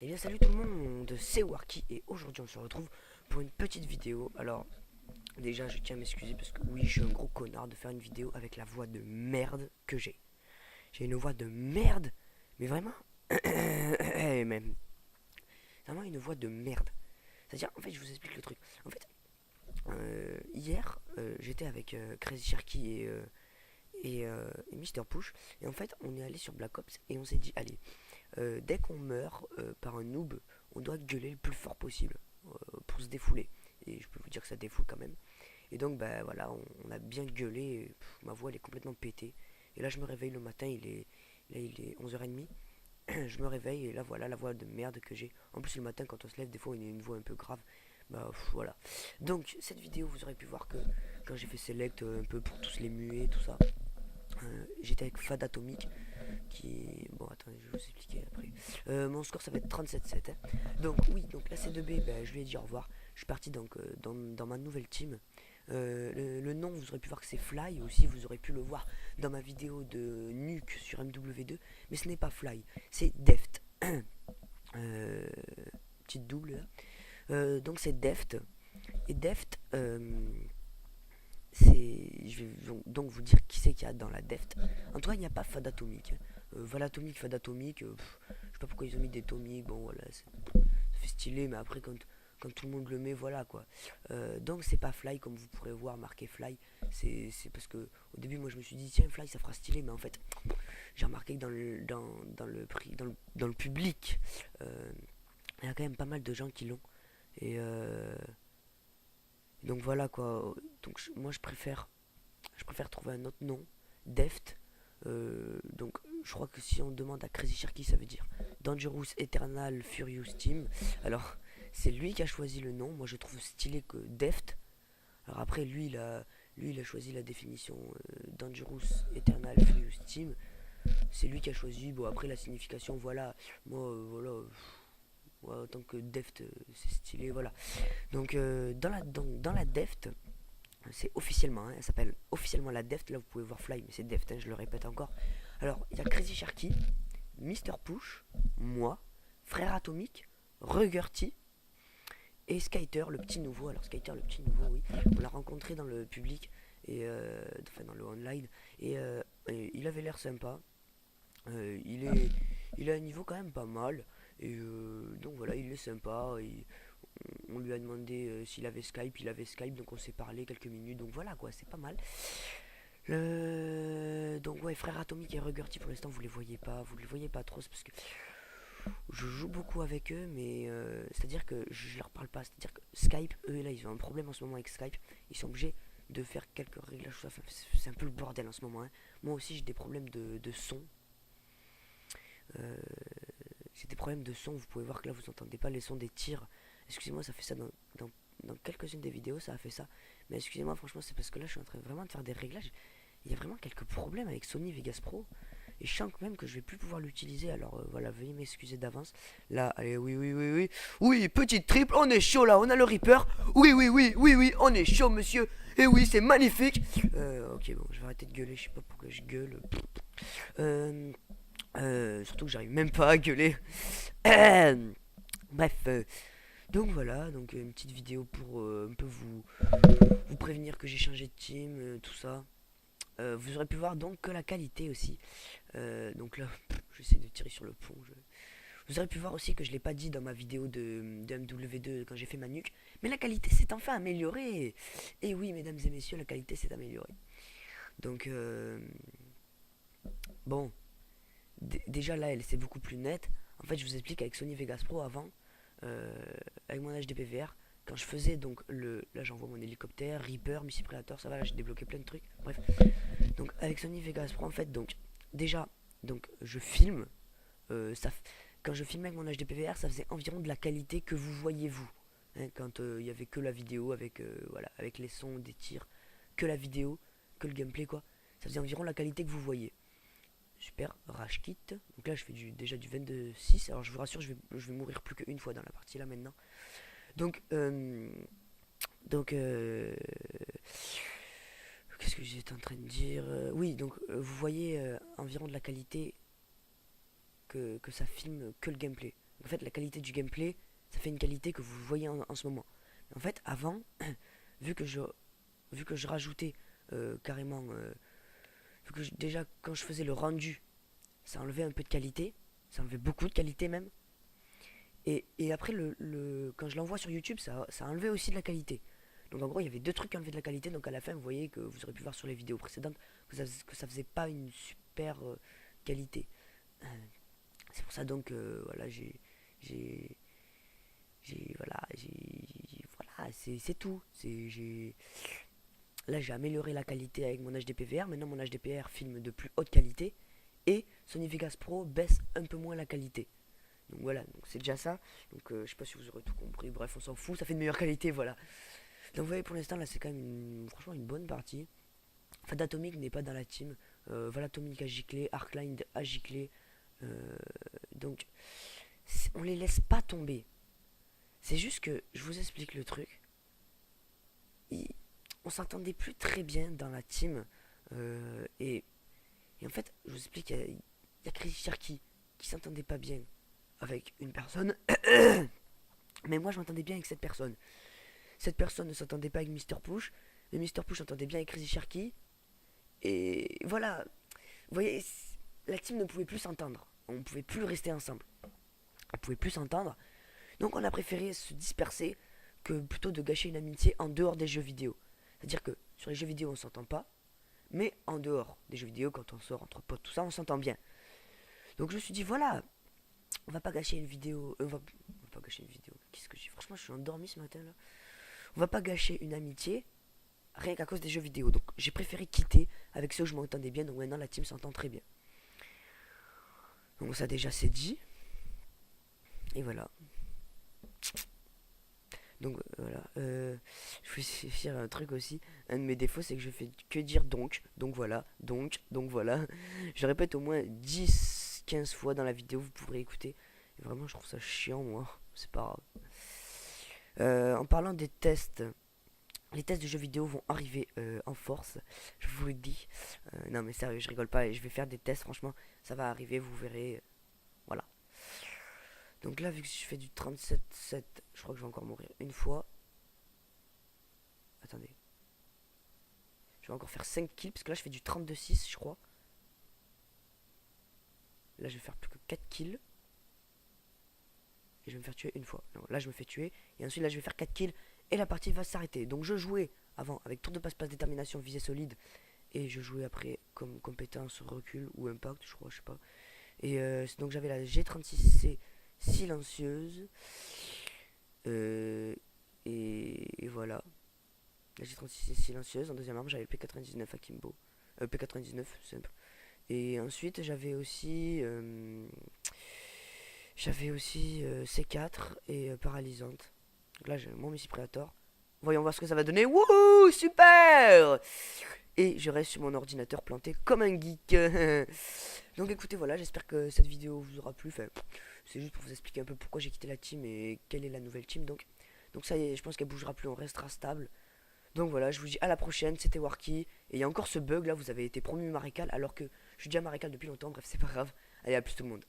Et bien salut tout le monde, c'est Warky et aujourd'hui on se retrouve pour une petite vidéo. Alors déjà je tiens à m'excuser parce que oui je suis un gros connard de faire une vidéo avec la voix de merde que j'ai. J'ai une voix de merde, mais vraiment, même, vraiment une voix de merde. C'est-à-dire en fait je vous explique le truc. En fait hier j'étais avec Crazy Sharky et Mister Push et en fait on est allé sur Black Ops et on s'est dit allez dès qu'on meurt par un noob, on doit gueuler le plus fort possible pour se défouler. Et je peux vous dire que ça défoule quand même. Et donc, bah voilà, on a bien gueulé. Et, ma voix, elle est complètement pétée. Et là, je me réveille le matin, il est 11h30. Je me réveille et là, voilà la voix de merde que j'ai. En plus, le matin, quand on se lève, des fois, on a une voix un peu grave. Bah voilà. Donc, cette vidéo, vous aurez pu voir que quand j'ai fait select un peu pour tous les muets, tout ça, j'étais avec Fad Atomic qui... Bon, attendez, je vais vous expliquer après. Mon score, ça va être 37-7. Hein. Donc, oui, donc la C2B, ben, je lui ai dit au revoir. Je suis parti donc, dans ma nouvelle team. Le nom, vous aurez pu voir que c'est Fly. Aussi, vous aurez pu le voir dans ma vidéo de Nuke sur MW2. Mais ce n'est pas Fly, c'est Deft. Euh, petite double là. Donc, c'est Deft. Et Deft, je vais donc vous dire qui c'est qu'il y a dans la Deft. En tout cas, il n'y a pas Fad Atomic. Val Atomic, Fad Atomic, je sais pas pourquoi ils ont mis des Tomic, bon voilà, ça fait stylé, mais après quand tout le monde le met, voilà quoi. Donc c'est pas Fly comme vous pourrez voir marqué Fly, c'est parce que au début moi je me suis dit tiens Fly ça fera stylé, mais en fait j'ai remarqué que dans le public, il y a quand même pas mal de gens qui l'ont. Et donc voilà quoi, donc moi je préfère trouver un autre nom, Deft. Donc je crois que si on demande à Crazy Sharky ça veut dire Dangerous Eternal Furious Team. Alors c'est lui qui a choisi le nom, moi je trouve stylé que Deft. Alors après lui il a choisi la définition Dangerous Eternal Furious Team. C'est lui qui a choisi, bon après la signification voilà, moi voilà, ouais, autant que Deft c'est stylé voilà. Donc dans la Deft, c'est officiellement, hein, elle s'appelle officiellement la Deft. Là, vous pouvez voir Fly, mais c'est Deft, hein, je le répète encore. Alors, il y a Crazy Sharky, Mister Push, moi, Frère Atomique, Ruggerty et Skyter, le petit nouveau. Alors, Skyter, le petit nouveau, oui, on l'a rencontré dans le public, et enfin dans le online, et il avait l'air sympa. Il a un niveau quand même pas mal, et donc voilà, il est sympa. On lui a demandé s'il avait Skype, il avait Skype, donc on s'est parlé quelques minutes, donc voilà quoi, c'est pas mal. Donc ouais, Frère Atomique et Ruggerty pour l'instant vous les voyez pas trop, c'est parce que je joue beaucoup avec eux, mais c'est-à-dire que je leur parle pas, c'est-à-dire que Skype, eux là ils ont un problème en ce moment avec Skype, ils sont obligés de faire quelques réglages, enfin, c'est un peu le bordel en ce moment. Hein. Moi aussi j'ai des problèmes de son. Euh, j'ai des problèmes de son, vous pouvez voir que là vous entendez pas les sons des tirs. Excusez-moi, ça fait ça dans quelques-unes des vidéos, ça a fait ça. Mais excusez-moi, franchement, c'est parce que là je suis en train vraiment de faire des réglages. Il y a vraiment quelques problèmes avec Sony Vegas Pro. Et je sens même que je vais plus pouvoir l'utiliser. Alors voilà, veuillez m'excuser d'avance. Là, allez, oui, oui, oui, oui. Oui, petite triple, on est chaud là, on a le Reaper. Oui, oui, oui, oui, oui, on est chaud, monsieur. Et oui, c'est magnifique. Ok, bon, je vais arrêter de gueuler, je sais pas pourquoi je gueule. Euh, surtout que j'arrive même pas à gueuler. Bref, donc voilà, donc une petite vidéo pour un peu vous prévenir que j'ai changé de team, tout ça. Vous aurez pu voir donc que la qualité aussi. Donc là, j'essaie de tirer sur le pont. Vous aurez pu voir aussi que je l'ai pas dit dans ma vidéo de MW2 quand j'ai fait ma nuque. Mais la qualité s'est enfin améliorée. Et oui, mesdames et messieurs, la qualité s'est améliorée. Donc, bon, déjà là, elle c'est beaucoup plus nette. En fait, je vous explique avec Sony Vegas Pro avant, euh, avec mon HDPVR, quand je faisais donc là j'envoie mon hélicoptère, Reaper, missile Predator, ça va là j'ai débloqué plein de trucs. Bref, donc avec Sony Vegas Pro en fait, donc déjà, donc je filme, ça, quand je filmais avec mon HDPVR, ça faisait environ de la qualité que vous voyez vous. Hein, quand il y avait que la vidéo avec voilà avec les sons des tirs, que la vidéo, que le gameplay quoi. Ça faisait environ la qualité que vous voyez. Super, rage kit. Donc là, je fais déjà du 22-6. Alors, je vous rassure, je vais mourir plus qu'une fois dans la partie là maintenant. Donc, qu'est-ce que j'étais en train de dire oui, donc vous voyez environ de la qualité que ça filme que le gameplay. En fait, la qualité du gameplay, ça fait une qualité que vous voyez en ce moment. Mais en fait, avant, vu que je, vu que je rajoutais carrément, vu que déjà quand je faisais le rendu, ça enlevait un peu de qualité, ça enlevait beaucoup de qualité même. Et après, quand je l'envoie sur YouTube, ça a enlevé aussi de la qualité. Donc en gros, il y avait deux trucs qui enlevaient de la qualité. Donc à la fin, vous voyez que vous aurez pu voir sur les vidéos précédentes que ça faisait pas une super qualité. Euh, c'est pour ça donc voilà, j'ai voilà, c'est tout. Là j'ai amélioré la qualité avec mon HDPVR. Maintenant mon HDPR filme de plus haute qualité et Sony Vegas Pro baisse un peu moins la qualité. Donc voilà, donc c'est déjà ça. Donc je sais pas si vous aurez tout compris. Bref, on s'en fout, ça fait de meilleure qualité, voilà. Donc vous voyez, pour l'instant là c'est quand même franchement une bonne partie. Fadatomic n'est pas dans la team. Valatomic a giclé, Arcline a giclé. Donc on les laisse pas tomber. C'est juste que je vous explique le truc. On s'entendait plus très bien dans la team. Et en fait, je vous explique, il y a Crazy Sharky qui s'entendait pas bien avec une personne. Mais moi je m'entendais bien avec cette personne. Cette personne ne s'entendait pas avec Mister Push. Mais Mister Push s'entendait bien avec Crazy Sharky. Et voilà. Vous voyez, la team ne pouvait plus s'entendre. On ne pouvait plus rester ensemble. On ne pouvait plus s'entendre. Donc on a préféré se disperser que plutôt de gâcher une amitié en dehors des jeux vidéo. C'est-à-dire que sur les jeux vidéo on s'entend pas, mais en dehors des jeux vidéo, quand on sort entre potes, tout ça, on s'entend bien. Donc je me suis dit voilà, on va pas gâcher une vidéo. On va pas gâcher une vidéo. Qu'est-ce que j'ai. Franchement, je suis endormi ce matin là. On va pas gâcher une amitié rien qu'à cause des jeux vidéo. Donc j'ai préféré quitter avec ceux où je m'entendais bien. Donc maintenant la team s'entend très bien. Donc ça déjà c'est dit. Et voilà. Donc voilà. Je vais faire un truc aussi. Un de mes défauts, c'est que je fais que dire donc. Donc voilà. Donc voilà. Je le répète au moins 10-15 fois dans la vidéo. Vous pourrez écouter. Et vraiment, je trouve ça chiant, moi. C'est pas grave. En parlant des tests. Les tests de jeux vidéo vont arriver en force. Je vous le dis. Non mais sérieux, je rigole pas. Je vais faire des tests. Franchement, ça va arriver. Vous verrez. Voilà. Donc là, vu que je fais du 37-7, je crois que je vais encore mourir une fois. Attendez. Je vais encore faire 5 kills, parce que là, je fais du 32-6, je crois. Là, je vais faire plus que 4 kills. Et je vais me faire tuer une fois. Non, là, je me fais tuer. Et ensuite, là, je vais faire 4 kills. Et la partie va s'arrêter. Donc, je jouais avant avec tour de passe-passe, détermination, visée solide. Et je jouais après comme compétence, recul ou impact, je crois, je sais pas. Et donc, j'avais la G36C silencieuse. Et voilà. La G36 silencieuse. En deuxième arme, j'avais le P99 Akimbo. P99, simple. Et ensuite, j'avais aussi. C4 et paralysante. Donc là, j'ai mon Missile Predator. Voyons voir ce que ça va donner. Wouhou, super! Et je reste sur mon ordinateur planté comme un geek. Donc écoutez, voilà, j'espère que cette vidéo vous aura plu. Enfin, c'est juste pour vous expliquer un peu pourquoi j'ai quitté la team et quelle est la nouvelle team. Donc ça y est, je pense qu'elle bougera plus, on restera stable. Donc voilà, je vous dis à la prochaine, c'était Warky. Et il y a encore ce bug là, vous avez été promu marécal alors que je suis déjà marécal depuis longtemps, bref, c'est pas grave. Allez, à plus tout le monde.